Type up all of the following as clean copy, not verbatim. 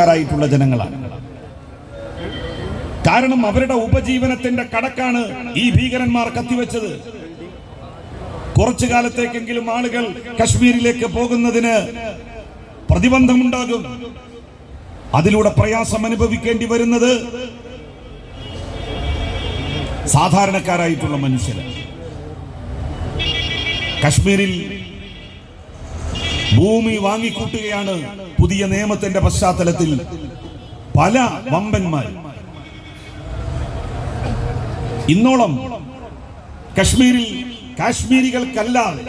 ായിട്ടുള്ള ജനങ്ങളാണ്. കാരണം അവരുടെ ഉപജീവനത്തിന്റെ കടക്കാണ് ഈ ഭീകരന്മാർ കത്തിവെച്ചത്. കുറച്ചു കാലത്തേക്കെങ്കിലും ആളുകൾ കശ്മീരിലേക്ക് പോകുന്നതിന് പ്രതിബന്ധമുണ്ടാകും. അതിലൂടെ പ്രയാസം അനുഭവിക്കേണ്ടി വരുന്നത് സാധാരണക്കാരായിട്ടുള്ള മനുഷ്യരാണ്. കശ്മീരിൽ ഭൂമി വാങ്ങിക്കൂട്ടുകയാണ് പുതിയ നിയമത്തിന്റെ പശ്ചാത്തലത്തിൽ പല വമ്പന്മാർ. ഇന്നോളം കശ്മീരിൽ കാശ്മീരികൾക്കല്ലാതെ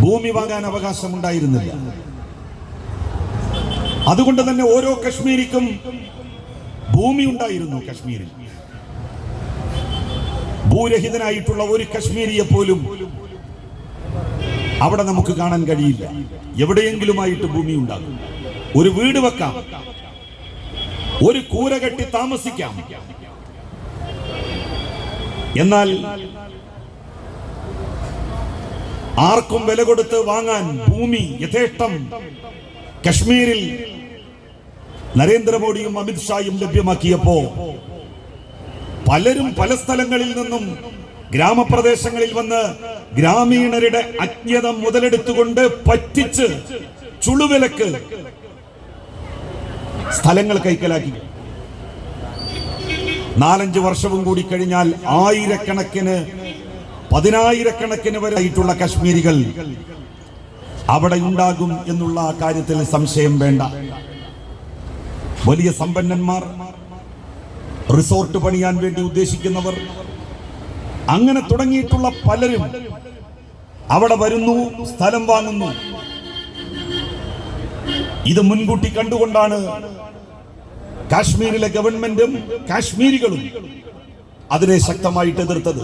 ഭൂമി വാങ്ങാൻ അവകാശമുണ്ടായിരുന്നില്ല. അതുകൊണ്ട് തന്നെ ഓരോ കശ്മീരിക്കും ഭൂമി ഉണ്ടായിരുന്നു. കശ്മീരിൽ ഭൂരഹിതനായിട്ടുള്ള ഒരു കശ്മീരിയെ പോലും അവിടെ നമുക്ക് കാണാൻ കഴിയില്ല. എവിടെയെങ്കിലുമായിട്ട് ഭൂമി ഉണ്ടാകും. ഒരു വീട് വെക്കാം, ഒരു കൂര കെട്ടി താമസിക്കാം. എന്നാൽ ആർക്കും വില കൊടുത്ത് വാങ്ങാൻ ഭൂമി യഥേഷ്ടം കശ്മീരിൽ നരേന്ദ്രമോദിയും അമിത്ഷായും ലഭ്യമാക്കിയപ്പോ പലരും പല സ്ഥലങ്ങളിൽ നിന്നും ഗ്രാമപ്രദേശങ്ങളിൽ വന്ന് ഗ്രാമീണരുടെ അജ്ഞത മുതലെടുത്തുകൊണ്ട് പറ്റിച്ച് ചുളുവിലക്ക് സ്ഥലങ്ങൾ കൈക്കലാക്കി. 4-5 വർഷവും കൂടി കഴിഞ്ഞാൽ ആയിരക്കണക്കിന് 10,000-കണക്കിന് വരെയായിട്ടുള്ള കശ്മീരികൾ അവിടെ ഉണ്ടാകും എന്നുള്ള കാര്യത്തിൽ സംശയം വേണ്ട. വലിയ സമ്പന്നന്മാർ, റിസോർട്ട് പണിയാൻ വേണ്ടി ഉദ്ദേശിക്കുന്നവർ, അങ്ങനെ തുടങ്ങിയിട്ടുള്ള പലരും അവിടെ വരുന്നു, സ്ഥലം വാങ്ങുന്നു. ഇത് മുൻകൂട്ടി കണ്ടുകൊണ്ടാണ് കാശ്മീരിലെ ഗവൺമെന്റും കാശ്മീരികളും അതിനെ ശക്തമായിട്ട് എതിർത്തത്.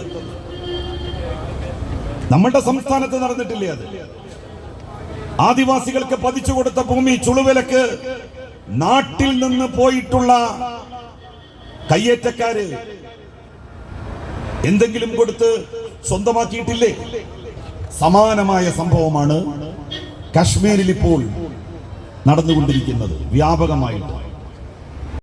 നമ്മുടെ സംസ്ഥാനത്ത് നടന്നിട്ടില്ലേ അത്? ആദിവാസികൾക്ക് പതിച്ചു കൊടുത്ത ഭൂമി ചുളുവിലക്ക് നാട്ടിൽ നിന്ന് പോയിട്ടുള്ള കയ്യേറ്റക്കാര് എന്തെങ്കിലും കൊടുത്ത് സ്വന്തമാക്കിയിട്ടില്ലേ? സമാനമായ സംഭവമാണ് കശ്മീരിൽ ഇപ്പോൾ നടന്നുകൊണ്ടിരിക്കുന്നത് വ്യാപകമായിട്ട്.